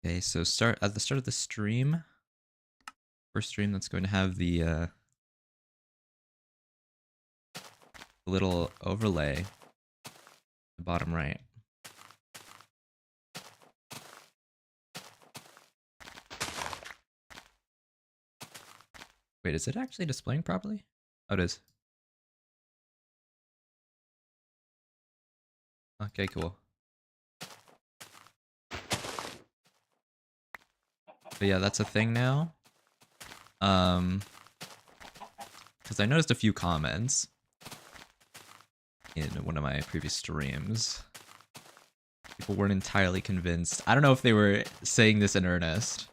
Okay, so at the start of the stream, first stream that's going to have the little overlay, the bottom right. Wait, is it actually displaying properly? Oh, it is. Okay, cool. But yeah, that's a thing now. Because I noticed a few comments in one of my previous streams. People weren't entirely convinced. I don't know if they were saying this in earnest,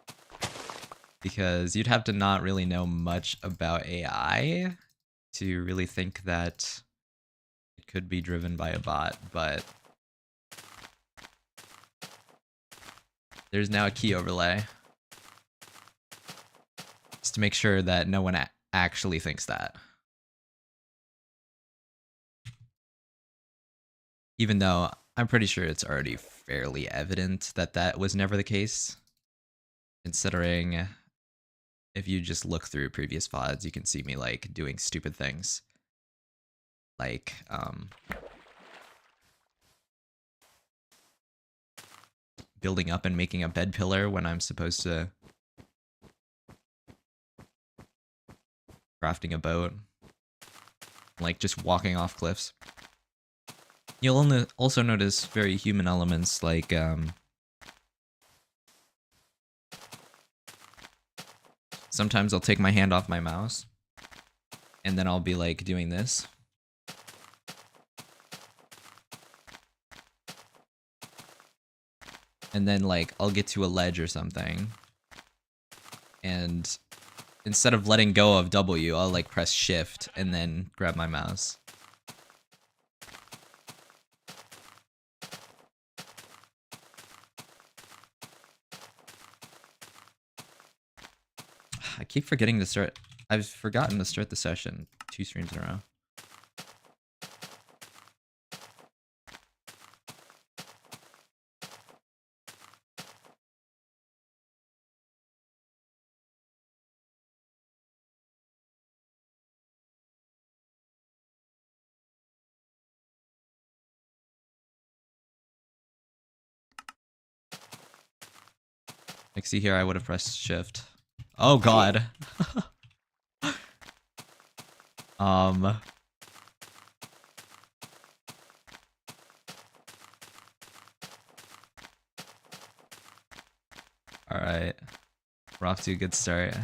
because you'd have to not really know much about AI to really think that it could be driven by a bot, but there's now a key overlay just to make sure that no one actually thinks that. Even though I'm pretty sure it's already fairly evident that that was never the case, considering if you just look through previous VODs, you can see me like doing stupid things. Like, building up and making a bed pillar when I'm supposed to crafting a boat. Like just walking off cliffs. You'll also notice very human elements like sometimes I'll take my hand off my mouse and then I'll be like doing this. And then like I'll get to a ledge or something. And instead of letting go of W, I'll like press shift and then grab my mouse. I keep forgetting to start. I've forgotten to start the session 2 streams in a row. Like, see here, I would have pressed shift. Oh god. Alright. We're off to a good start.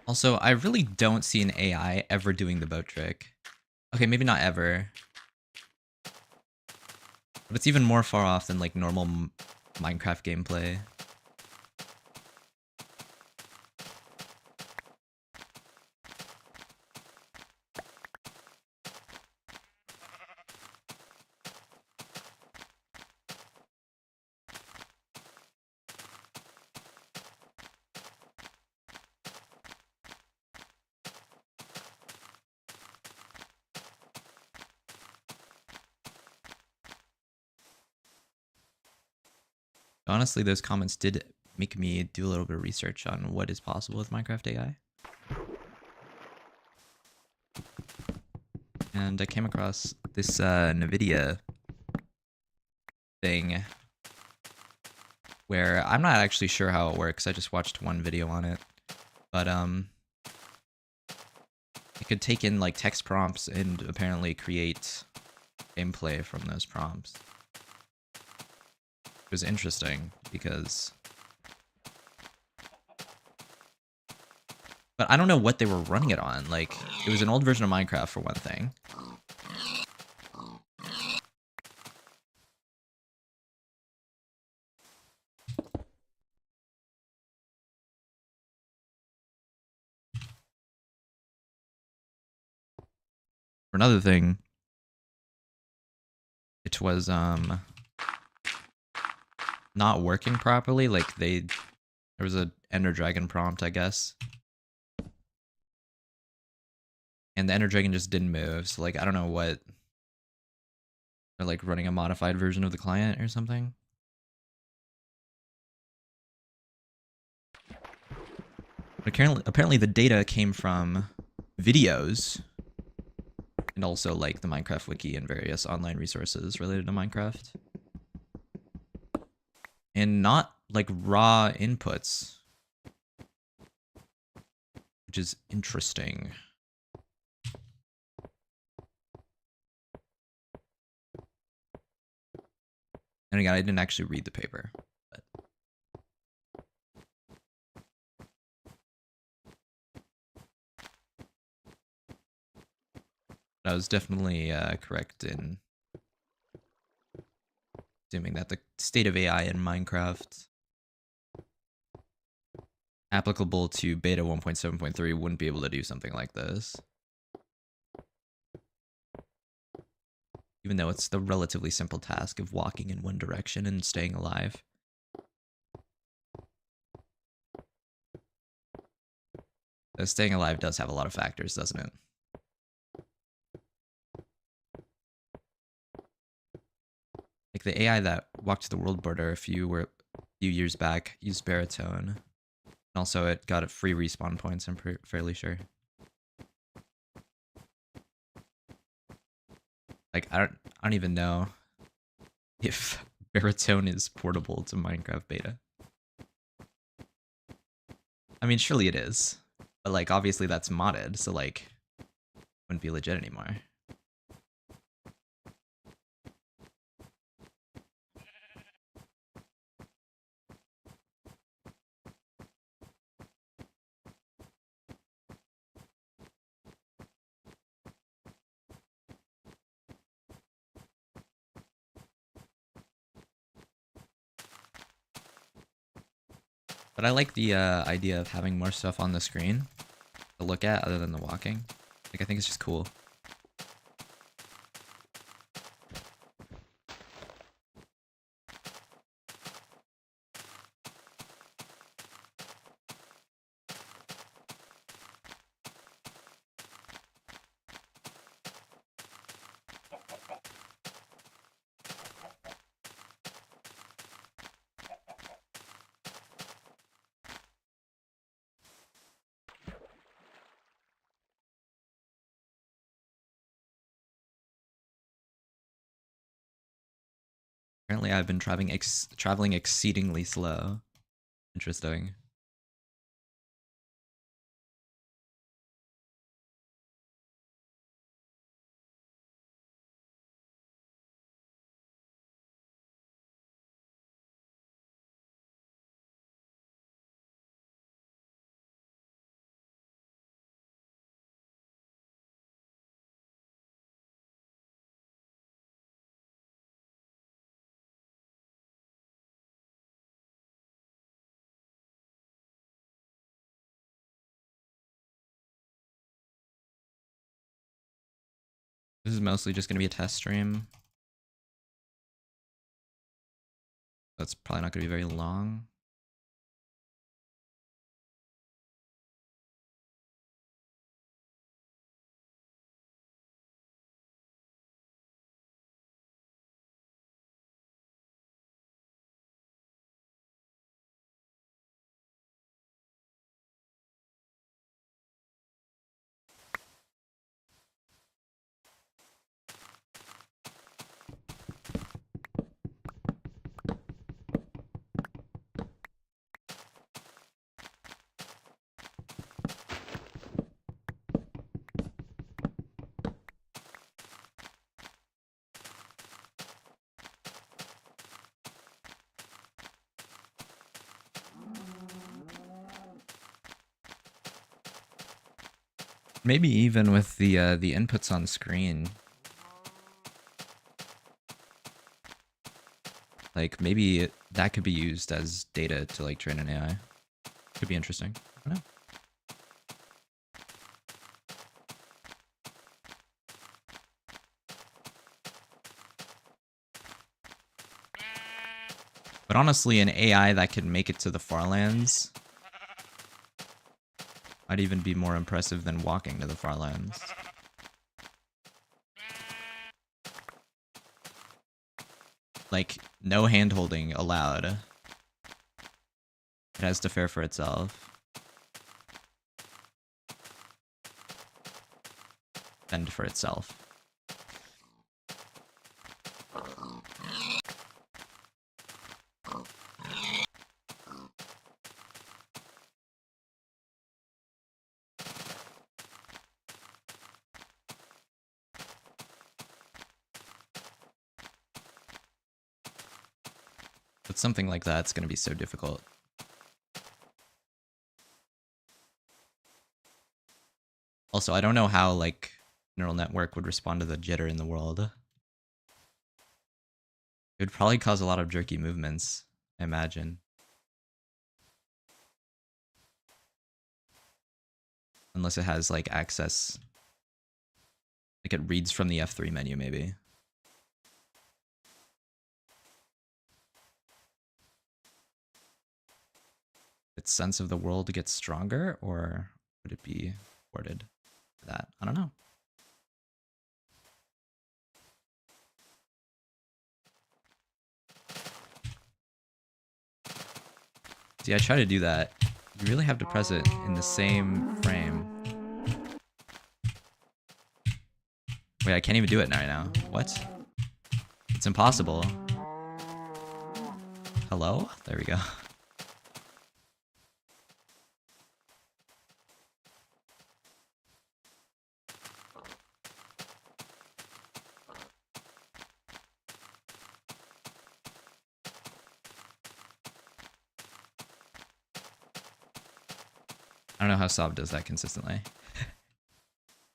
Also, I really don't see an AI ever doing the boat trick. Okay, maybe not ever. But it's even more far off than like normal Minecraft gameplay. Honestly, those comments did make me do a little bit of research on what is possible with Minecraft AI. And I came across this NVIDIA thing where I'm not actually sure how it works. I just watched one video on it. But it could take in like text prompts and apparently create gameplay from those prompts. was interesting because... But I don't know what they were running it on. Like, it was an old version of Minecraft for one thing. For another thing, it was not working properly. Like there was a Ender Dragon prompt, I guess. And the Ender Dragon just didn't move. So like I don't know what, they're like running a modified version of the client or something. But apparently the data came from videos and also like the Minecraft wiki and various online resources related to Minecraft. And not like raw inputs, which is interesting. And again, I didn't actually read the paper. I was definitely correct in assuming that the state of AI in Minecraft applicable to beta 1.7.3 wouldn't be able to do something like this. Even though it's the relatively simple task of walking in one direction and staying alive. Staying alive does have a lot of factors, doesn't it? Like the AI that walked the world border a few years back used baritone. And also it got free respawn points, I'm fairly sure. Like I don't even know if baritone is portable to Minecraft beta. I mean, surely it is. But like obviously that's modded, so like it wouldn't be legit anymore. But I like the idea of having more stuff on the screen to look at other than the walking. Like, I think it's just cool. Apparently, I've been traveling exceedingly slow. Interesting. This is mostly just going to be a test stream. That's probably not going to be very long. Maybe even with the inputs on screen. Like maybe that could be used as data to like train an AI. Could be interesting. I don't know. But honestly, an AI that can make it to the farlands might even be more impressive than walking to the farlands. Like, no hand-holding allowed. It has to fare for itself. Fend for itself. But something like that's going to be so difficult. Also, I don't know how, like, neural network would respond to the jitter in the world. It would probably cause a lot of jerky movements, I imagine. Unless it has, like, access. Like, it reads from the F3 menu, maybe. Its sense of the world gets stronger, or would it be worded for that? I don't know. See, I try to do that. You really have to press it in the same frame. Wait, I can't even do it right now. What? It's impossible. Hello? There we go. I don't know how Sob does that consistently.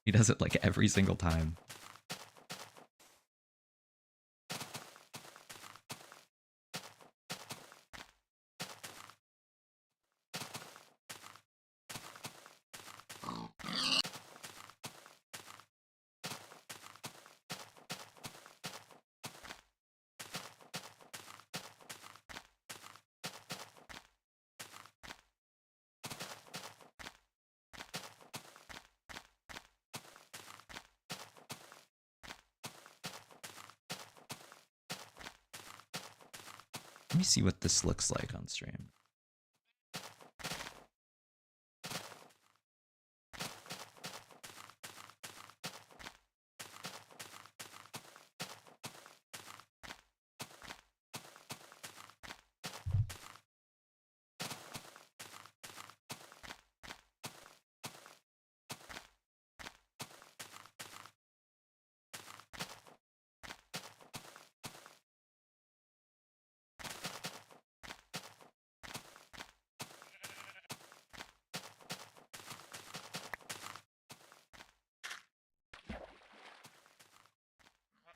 He does it like every single time. Let me see what this looks like on stream.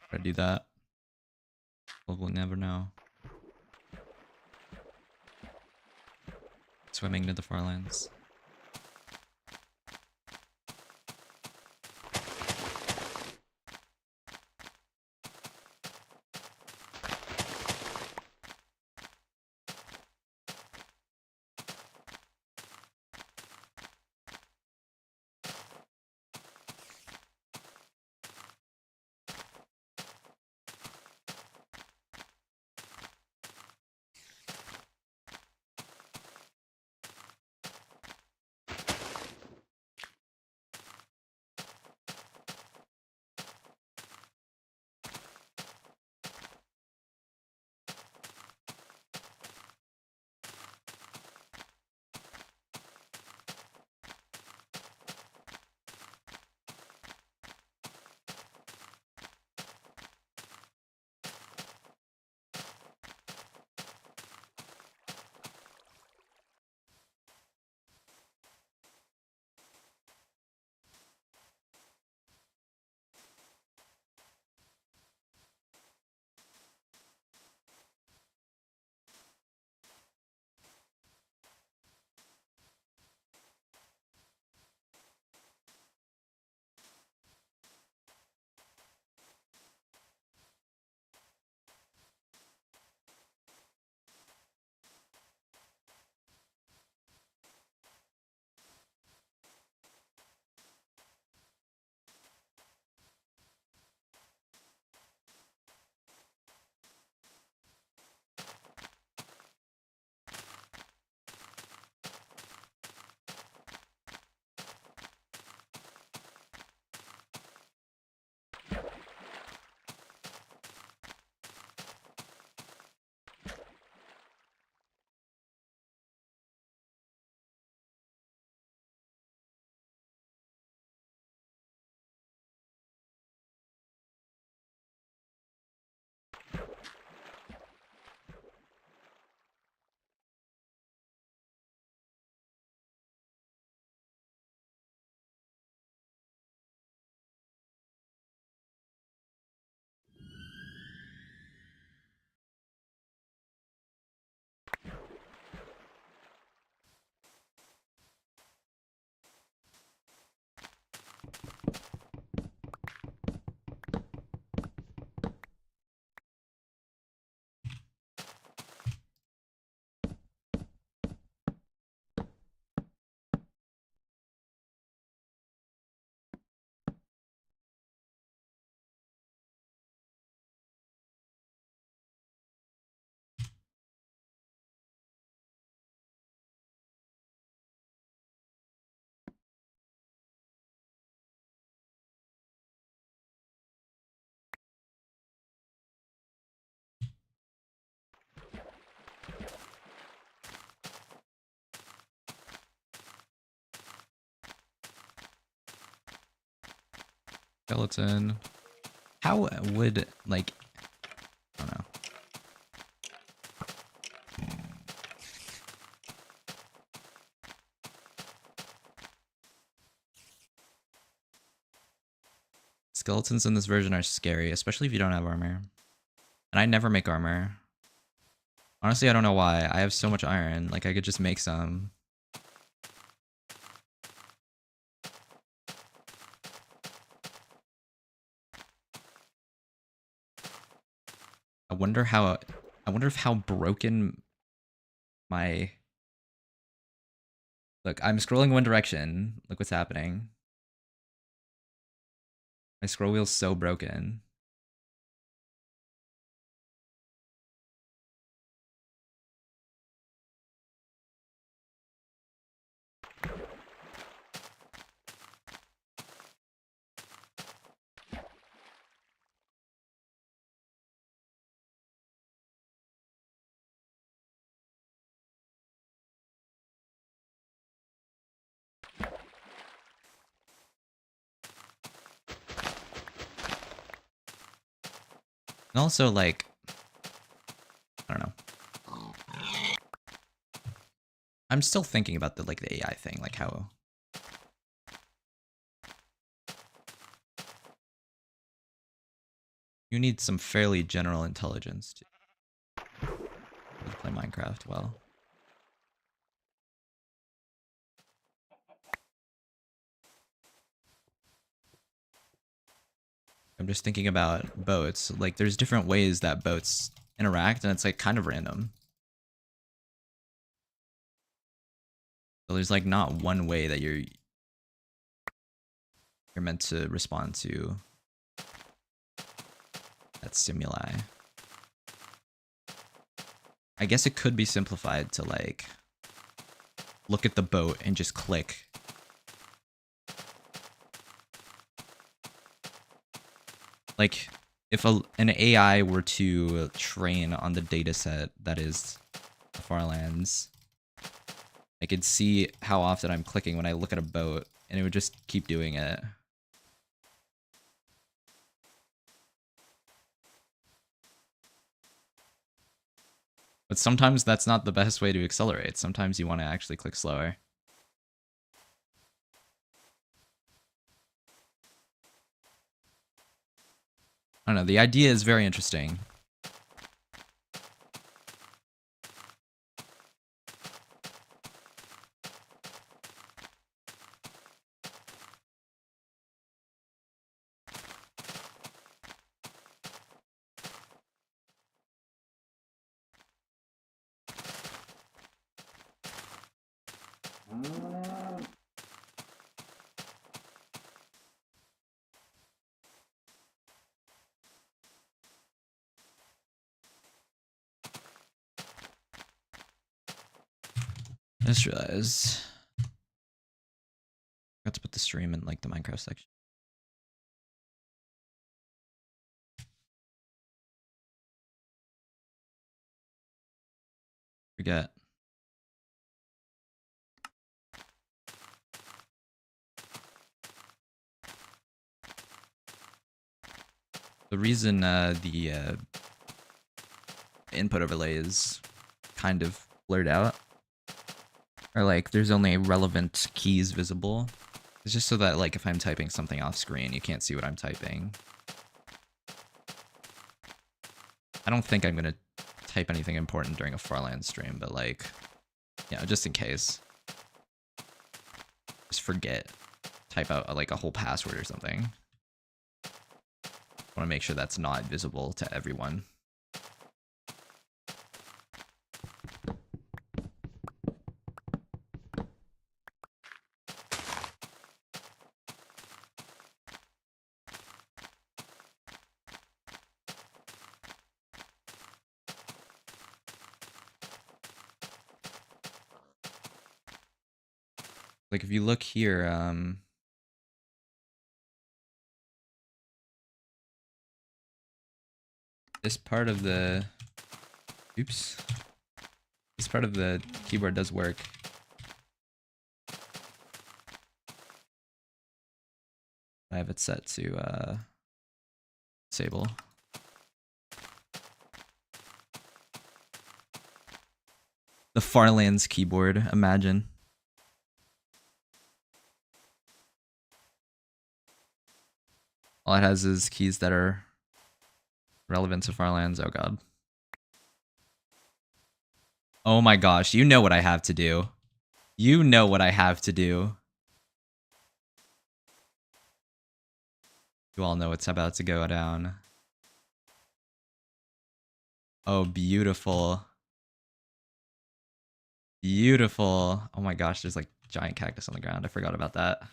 Try to do that. Well, we'll never know. Swimming to the farlands. skeleton. How would, like, I don't know. Skeletons in this version are scary, especially if you don't have armor. And I never make armor. Honestly, I don't know why. I have so much iron. Like, I could just make some. I wonder if how broken my... Look, I'm scrolling one direction. Look what's happening. My scroll wheel's so broken. And also, like, I don't know. I'm still thinking about the, like, the AI thing, like how... You need some fairly general intelligence to play Minecraft well. I'm just thinking about boats. Like, there's different ways that boats interact, and it's, like, kind of random. So there's, like, not one way that you're meant to respond to that stimuli. I guess it could be simplified to, like, look at the boat and just click. Like, if an AI were to train on the data set that is the farlands, I could see how often I'm clicking when I look at a boat, and it would just keep doing it. But sometimes that's not the best way to accelerate. Sometimes you want to actually click slower. I don't know, the idea is very interesting. I just realized I forgot to put the stream in, like, the Minecraft section. Forget. The reason the input overlay is kind of blurred out, or, like, there's only relevant keys visible, it's just so that, like, if I'm typing something off screen, you can't see what I'm typing. I don't think I'm gonna type anything important during a Farland stream, but, like, you know, just in case. Just forget. Type out, like, a whole password or something. I want to make sure that's not visible to everyone. Like, if you look here, this part of the, oops, this part of the keyboard does work. I have it set to disable. The Farlands keyboard, imagine. All it has is keys that are relevant to Farlands. Oh god. Oh my gosh, you know what I have to do. You know what I have to do. You all know what's about to go down. Oh, beautiful. Beautiful. Oh my gosh, there's like giant cactus on the ground. I forgot about that.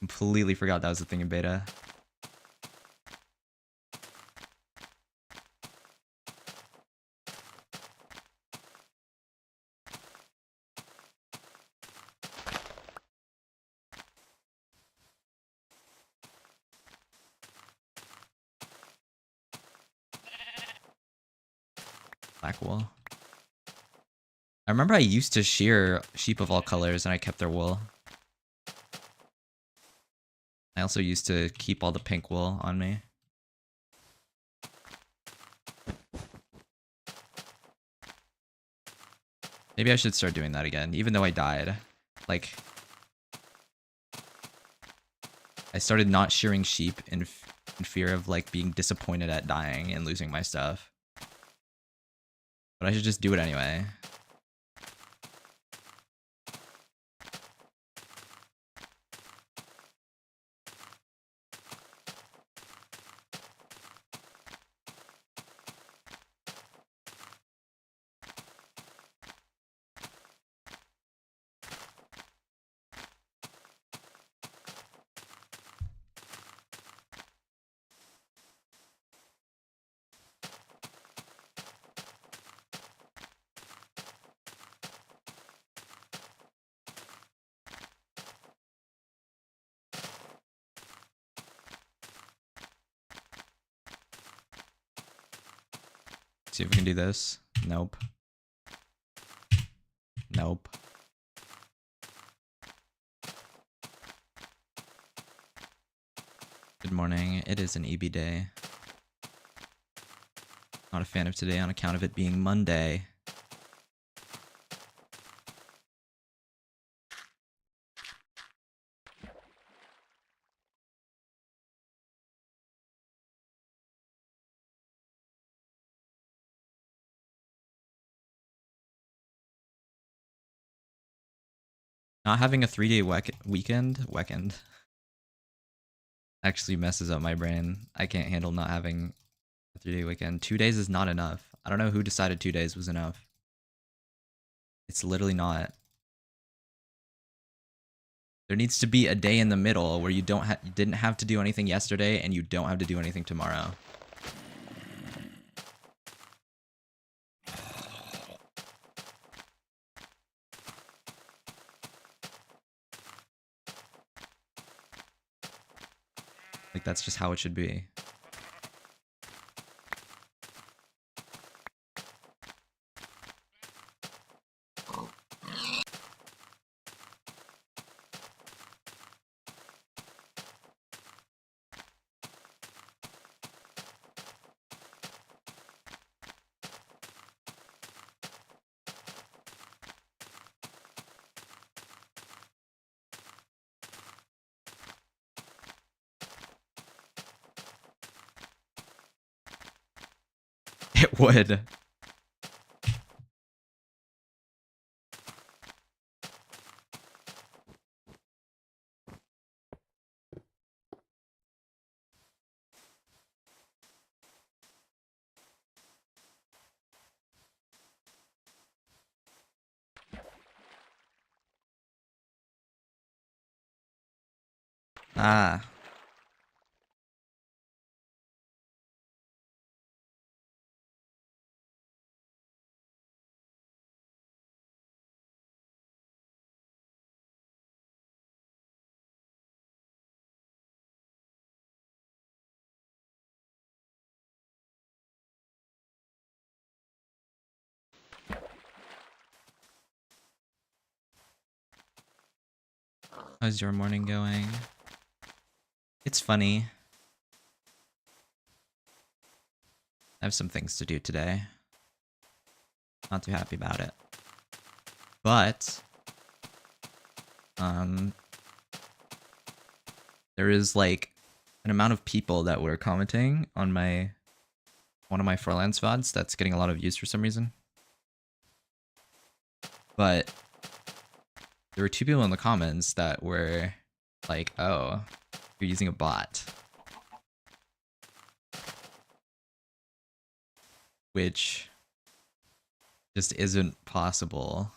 Completely forgot that was a thing in beta. Black wool. I remember I used to shear sheep of all colors and I kept their wool. I also used to keep all the pink wool on me. Maybe I should start doing that again, even though I died. Like, I started not shearing sheep in fear of like being disappointed at dying and losing my stuff. But I should just do it anyway. See if we can do this. Nope. Nope. Good morning. It is an EB day. Not a fan of today on account of it being Monday. Not having a 3-day weekend actually messes up my brain. I can't handle not having a 3-day weekend. 2 days is not enough. I don't know who decided 2 days was enough. It's literally not. There needs to be a day in the middle where you didn't have to do anything yesterday and you don't have to do anything tomorrow. Like, that's just how it should be. It would. Ah. How's your morning going? It's funny. I have some things to do today. Not too happy about it. But there is like an amount of people that were commenting on one of my farlands VODs that's getting a lot of views for some reason. But there were 2 people in the comments that were like, oh, you're using a bot. Which just isn't possible.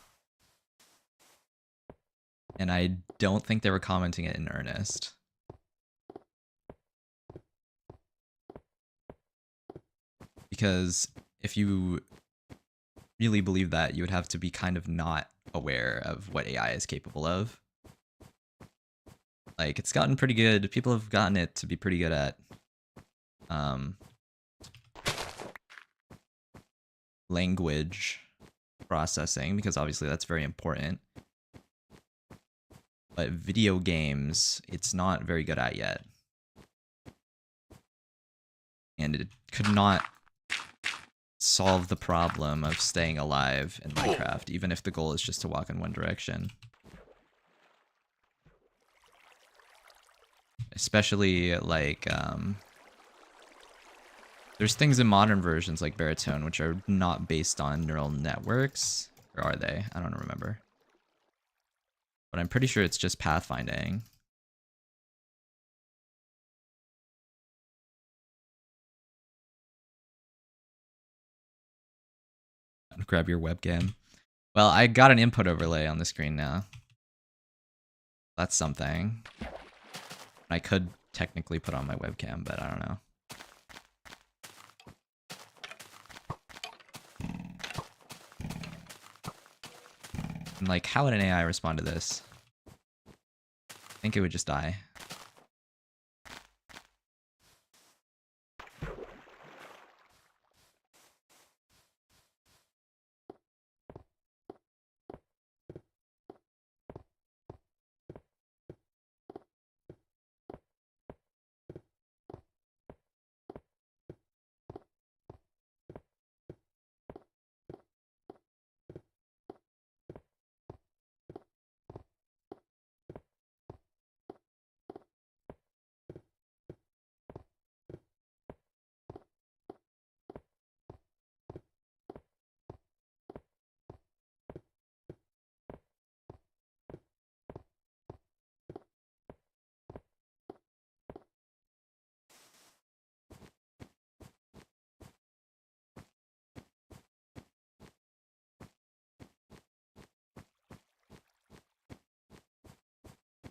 And I don't think they were commenting it in earnest. Because if you really believe that, you would have to be kind of not aware of what AI is capable of. Like, it's gotten pretty good. People have gotten it to be pretty good at language processing, because obviously that's very important. But video games, it's not very good at yet. And it could not solve the problem of staying alive in Minecraft, even if the goal is just to walk in one direction. Especially, like, there's things in modern versions like Baritone which are not based on neural networks. Or are they? I don't remember. But I'm pretty sure it's just pathfinding. Grab your webcam. Well, I got an input overlay on the screen now. That's something. I could technically put on my webcam, but I don't know. And like, how would an AI respond to this? I think it would just die.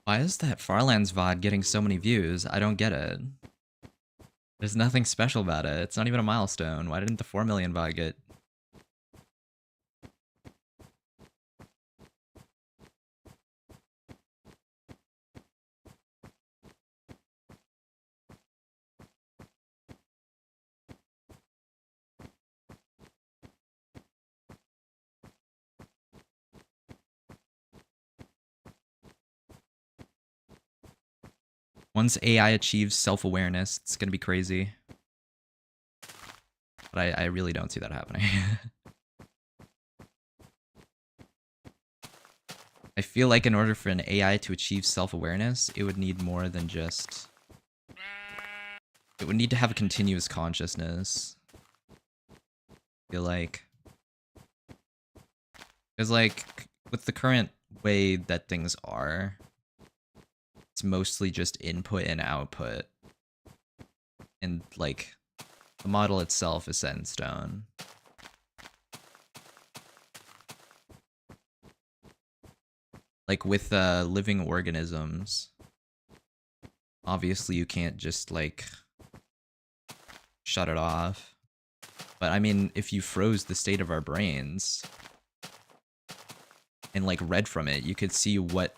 Why is that Farlands VOD getting so many views? I don't get it. There's nothing special about it. It's not even a milestone. Why didn't the 4 million VOD get... Once AI achieves self-awareness, it's gonna be crazy. But I really don't see that happening. I feel like in order for an AI to achieve self-awareness, it would need more than just... It would need to have a continuous consciousness. I feel like... Because, like, with the current way that things are, it's mostly just input and output. And, like, the model itself is set in stone. Like, with living organisms, obviously you can't just, like, shut it off. But, I mean, if you froze the state of our brains and, like, read from it, you could see what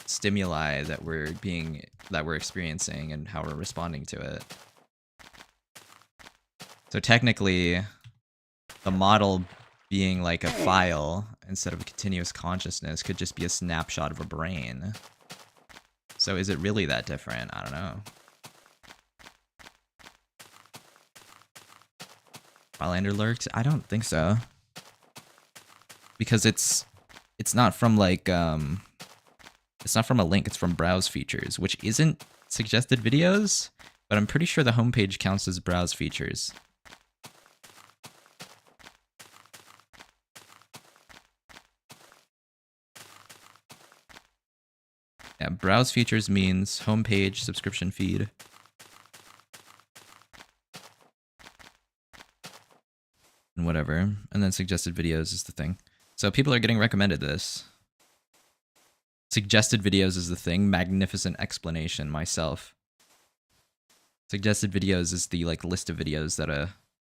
stimuli that we're experiencing and how we're responding to it. So technically, the model being like a file instead of a continuous consciousness could just be a snapshot of a brain. So is it really that different? I don't know. Farlander lurked? I don't think so. Because it's not from like it's not from a link, it's from browse features, which isn't suggested videos, but I'm pretty sure the homepage counts as browse features. Yeah, browse features means homepage, subscription feed. And whatever. And then suggested videos is the thing. So people are getting recommended this. Suggested videos is the thing. Magnificent explanation myself. Suggested videos is the like list of videos that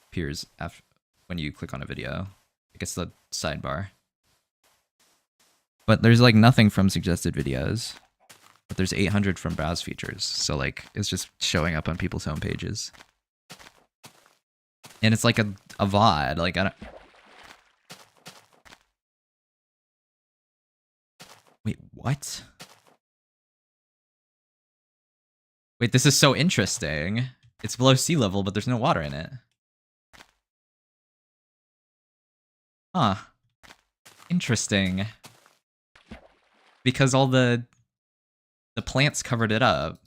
appears after when you click on a video. I guess the sidebar. But there's like nothing from suggested videos. But there's 800 from browse features. So like it's just showing up on people's homepages. And it's like a VOD. Like I don't. Wait, what? Wait, this is so interesting. It's below sea level, but there's no water in it. Huh. Interesting. Because all the plants covered it up.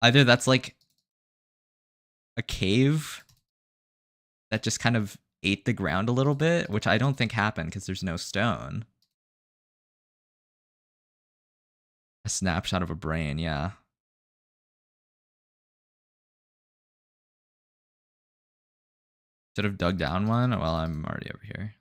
Either that's like a cave that just kind of ate the ground a little bit, which I don't think happened because there's no stone. A snapshot of a brain, yeah. Should have dug down one? Well, I'm already over here.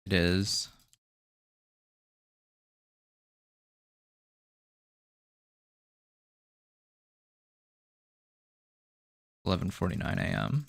It is. $11:49 a.m.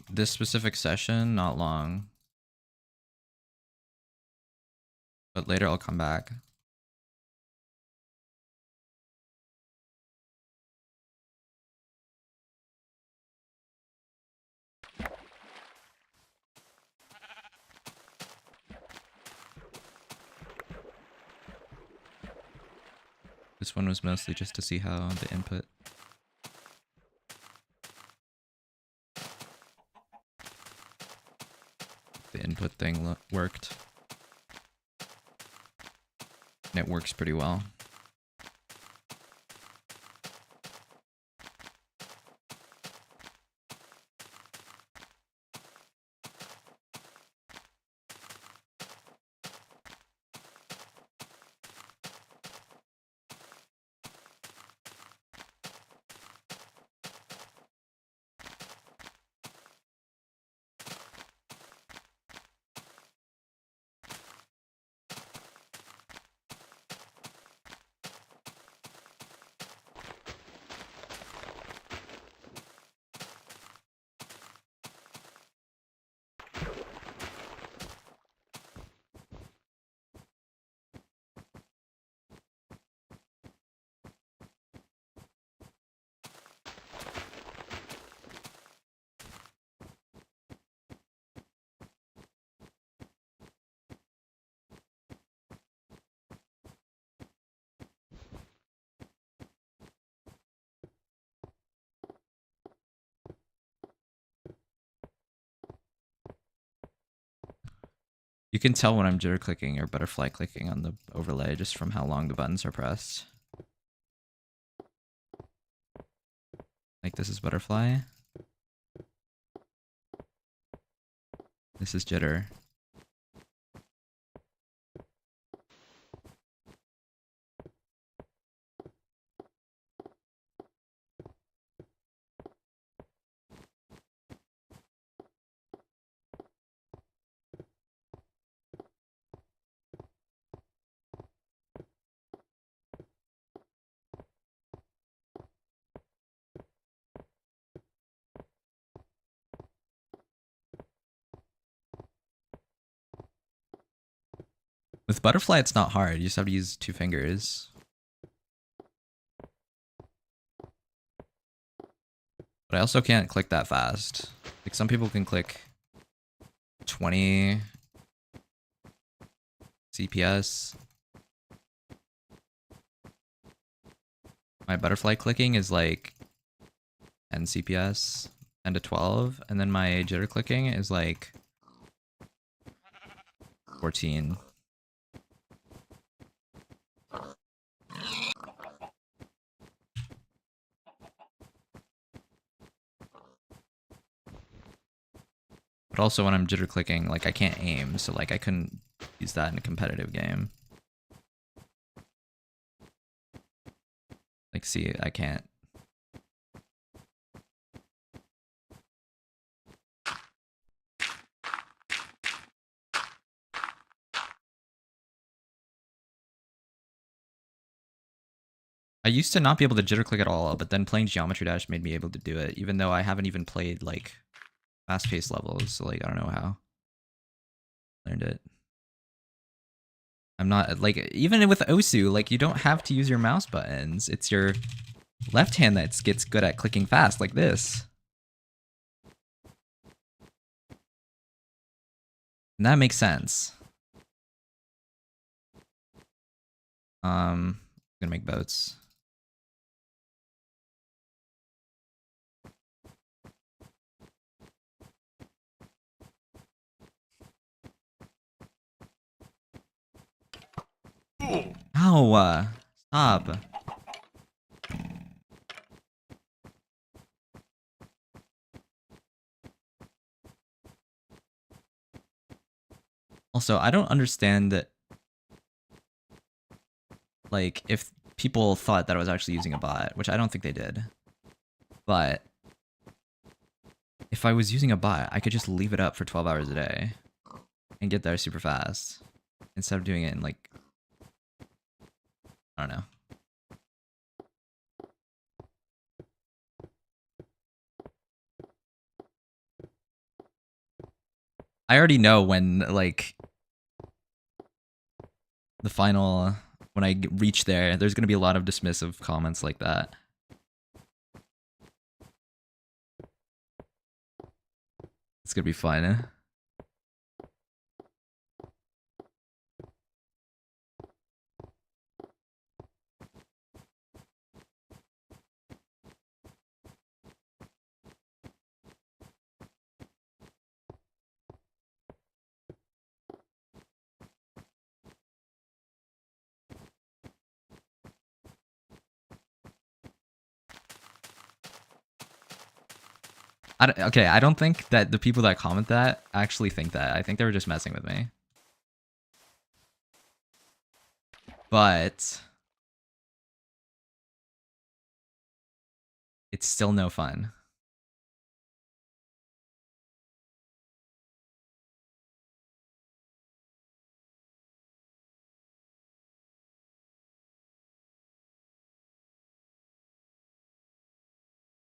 This specific session, not long. But later I'll come back. This one was mostly just to see how the input. input thing worked. And it works pretty well. You can tell when I'm jitter clicking or butterfly clicking on the overlay just from how long the buttons are pressed. Like this is butterfly. This is jitter. With butterfly, it's not hard. You just have to use 2 fingers. But I also can't click that fast. Like some people can click 20 CPS. My butterfly clicking is like 10 CPS, 10 to 12, and then my jitter clicking is like 14. But also when I'm jitter clicking, like I can't aim, so like I couldn't use that in a competitive game. Like see, I can't. I used to not be able to jitter click at all, but then playing Geometry Dash made me able to do it, even though I haven't even played like fast-paced levels, so like I don't know how. Learned it. I'm not like even with Osu, like you don't have to use your mouse buttons. It's your left hand that gets good at clicking fast like this. And that makes sense. I'm gonna make boats. Ow! Stop. Also, I don't understand that, like, if people thought that I was actually using a bot, which I don't think they did. But if I was using a bot, I could just leave it up for 12 hours a day and get there super fast instead of doing it in, like, I don't know. I already know when, like, the final, when I reach there, there's going to be a lot of dismissive comments like that. It's going to be fun. Okay, I don't think that the people that comment that actually think that. I think they were just messing with me. But it's still no fun.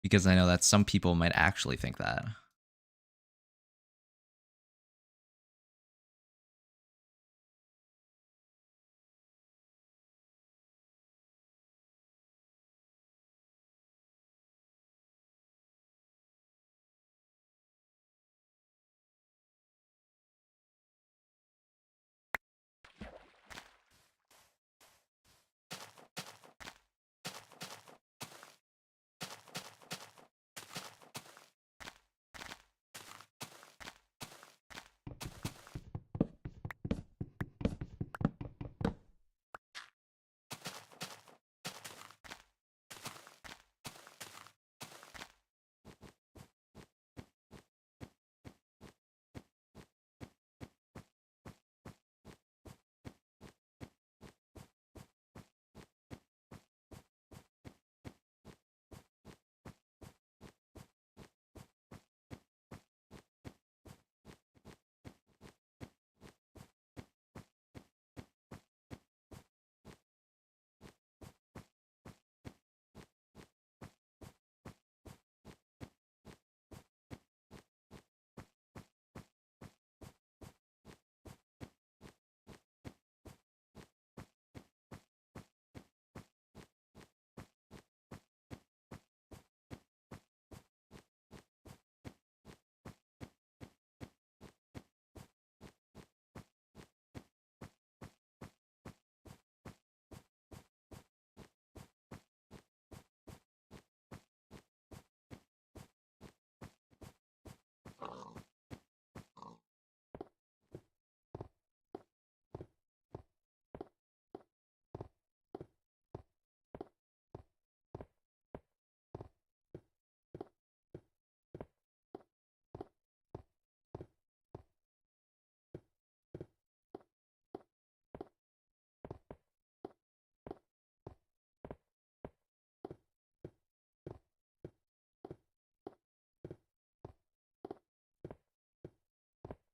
Because I know that some people might actually think that.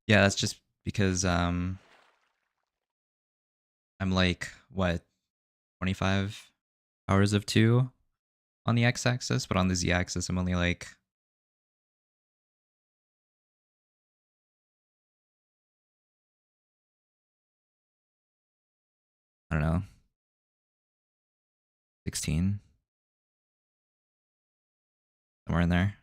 Yeah, that's just because I'm like what 25 hours of 2 on the x-axis, but on the z-axis I'm only like I don't know 16 somewhere in there.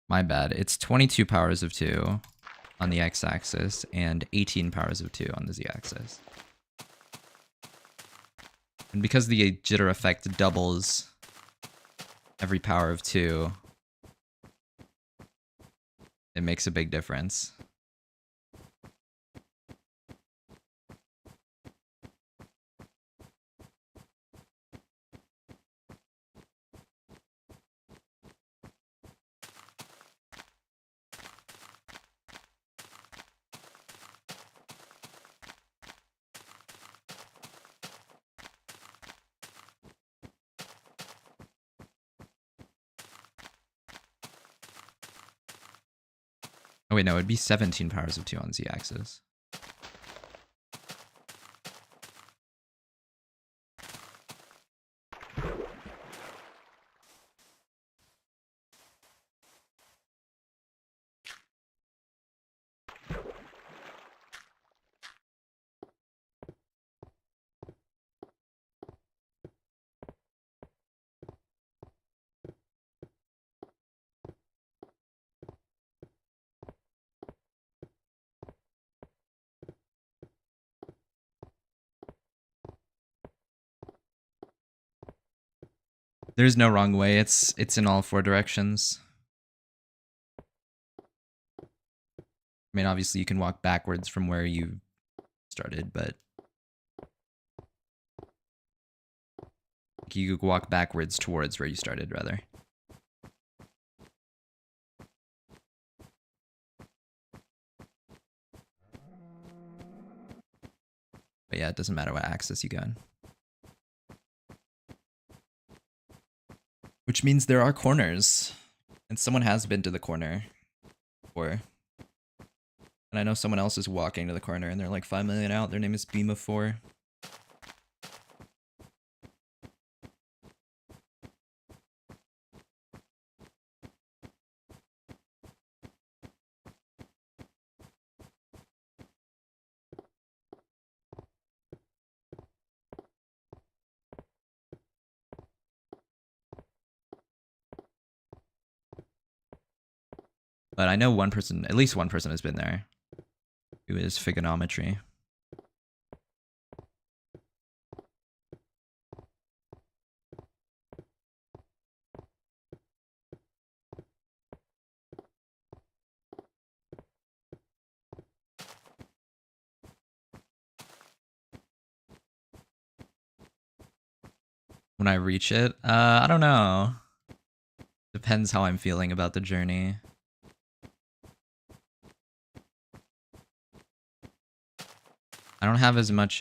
My bad. It's 22 powers of 2 on the x-axis and 18 powers of 2 on the z-axis. And because the jitter effect doubles every power of 2, it makes a big difference. Oh wait, no, it'd be 17 powers of 2 on z-axis. There's no wrong way. It's in all 4 directions. I mean, obviously you can walk backwards from where you started, but You could walk backwards towards where you started, rather. But yeah, it doesn't matter what axis you go in. Which means there are corners. And someone has been to the corner before. And I know someone else is walking to the corner and they're like 5 million out. Their name is Beam of 4. But I know one person, at least one person has been there. Who is Figonometry. When I reach it, I don't know. Depends how I'm feeling about the journey. I don't have as much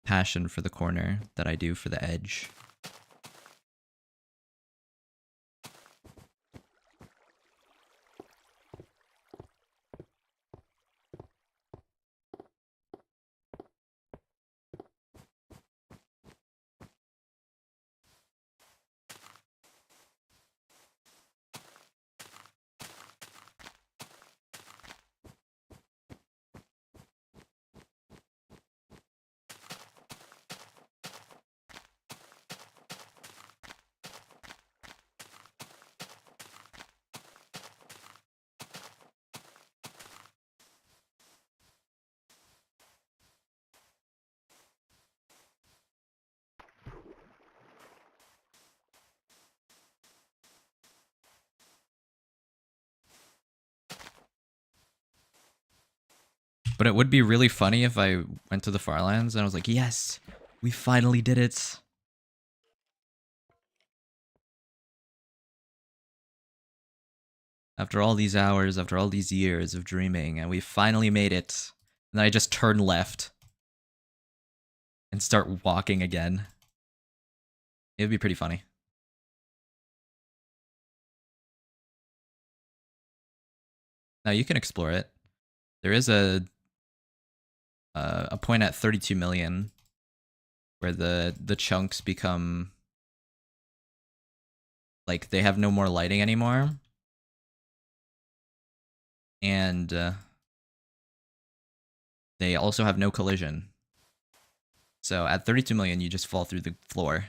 passion for the corner that I do for the edge. But it would be really funny if I went to the farlands and I was like, yes, we finally did it. After all these hours, after all these years of dreaming, and we finally made it. And then I just turn left and start walking again. It would be pretty funny. Now you can explore it. There is a point at 32 million where the chunks become like they have no more lighting anymore, and they also have no collision. So at 32 million, you just fall through the floor.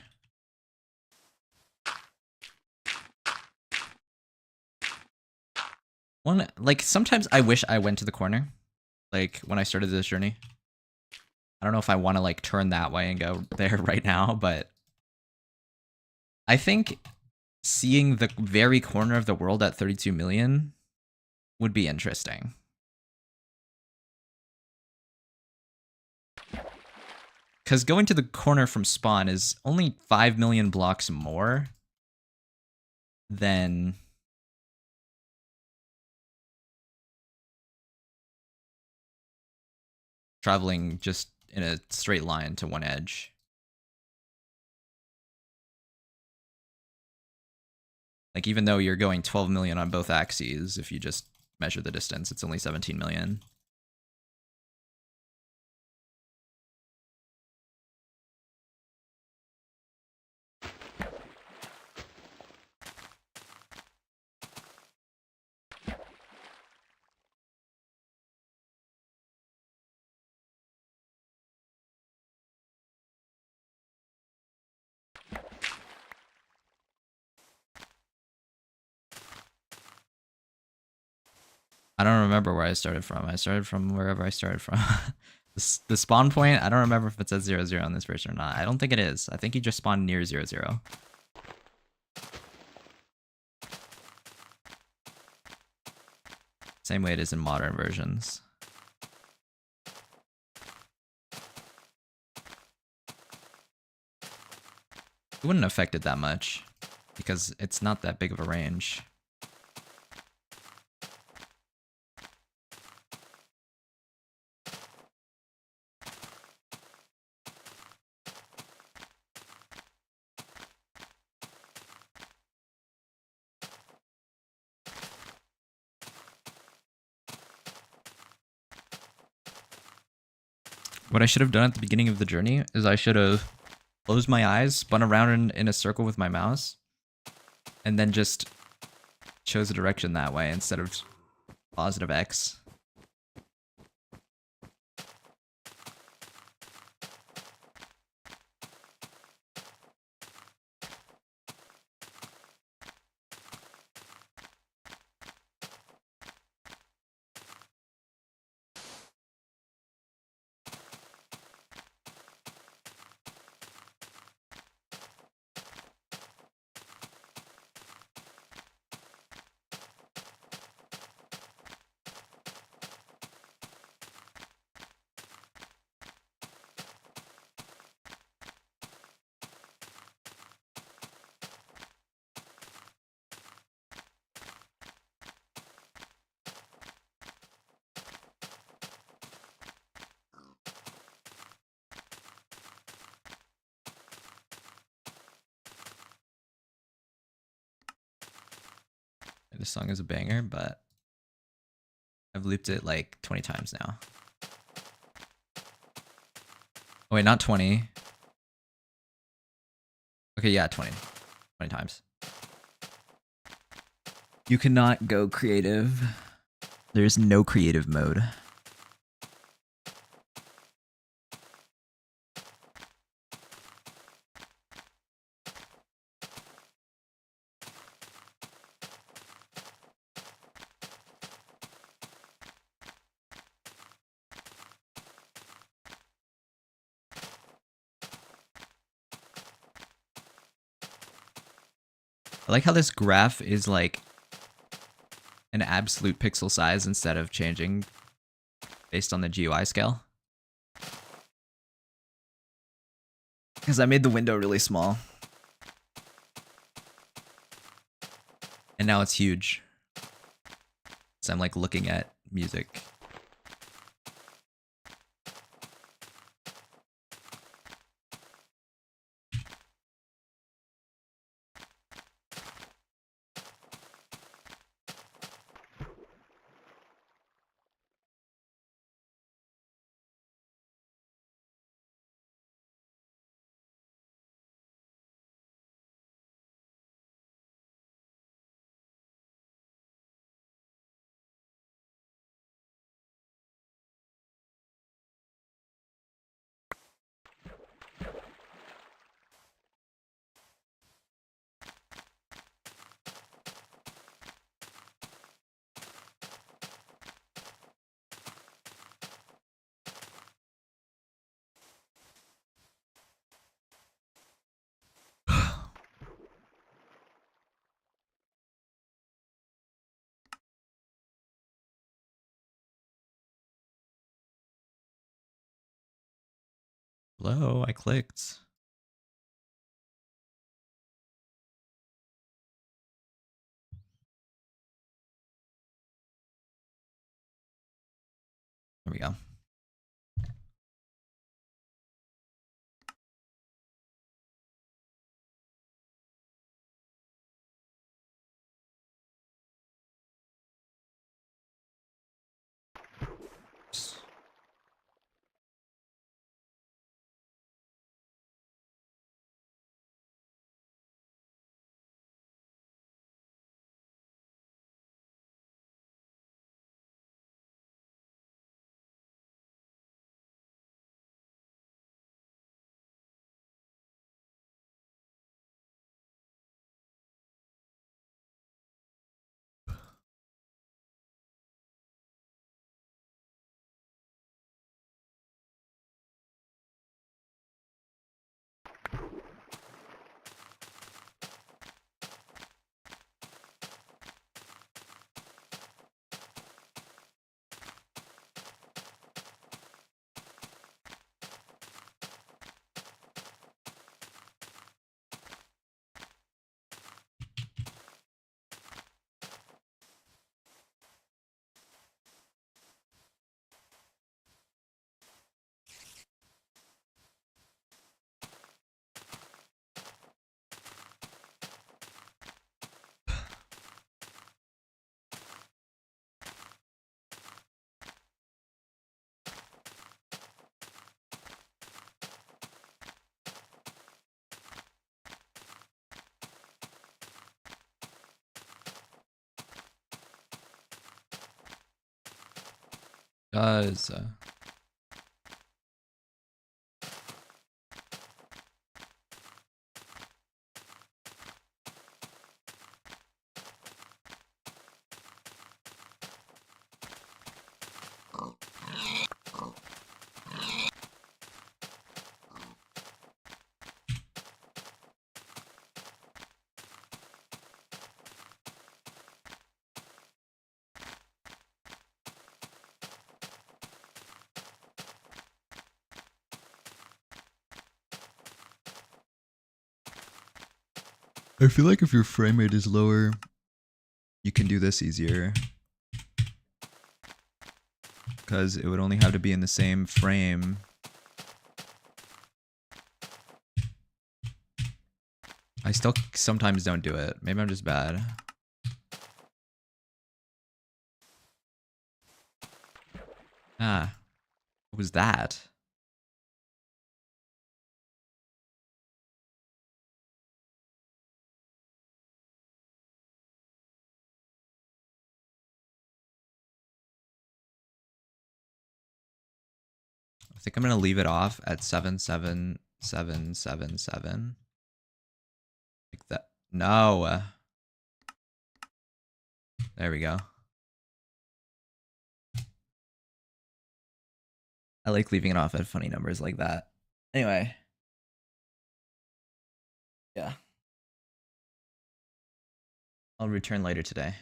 Like sometimes I wish I went to the corner, like when I started this journey. I don't know if I want to like turn that way and go there right now, but I think seeing the very corner of the world at 32 million would be interesting. Because going to the corner from spawn is only 5 million blocks more than traveling just in a straight line to one edge. Like, even though you're going 12 million on both axes, if you just measure the distance, it's only 17 million. I don't remember where I started from. I started from wherever I started from. The spawn point, I don't remember if it's at 0, 0 on this version or not. I don't think it is. I think you just spawn near 0, 0. Same way it is in modern versions. It wouldn't affect it that much because it's not that big of a range. What I should have done at the beginning of the journey is I should have closed my eyes, spun around in a circle with my mouse, and then just chose a direction that way instead of positive X. This song is a banger, but I've looped it like 20 times now. Oh wait, not 20. Okay, yeah, 20. 20 times. You cannot go creative. There's no creative mode. I like how this graph is like an absolute pixel size instead of changing based on the GUI scale. Because I made the window really small. And now it's huge. So I'm like looking at music. Hello, I clicked. There we go. Because I feel like if your frame rate is lower, you can do this easier. Because it would only have to be in the same frame. I still sometimes don't do it. Maybe I'm just bad. Ah. What was that? I think I'm gonna leave it off at 77777. Like that. No. There we go. I like leaving it off at funny numbers like that. Anyway. Yeah. I'll return later today.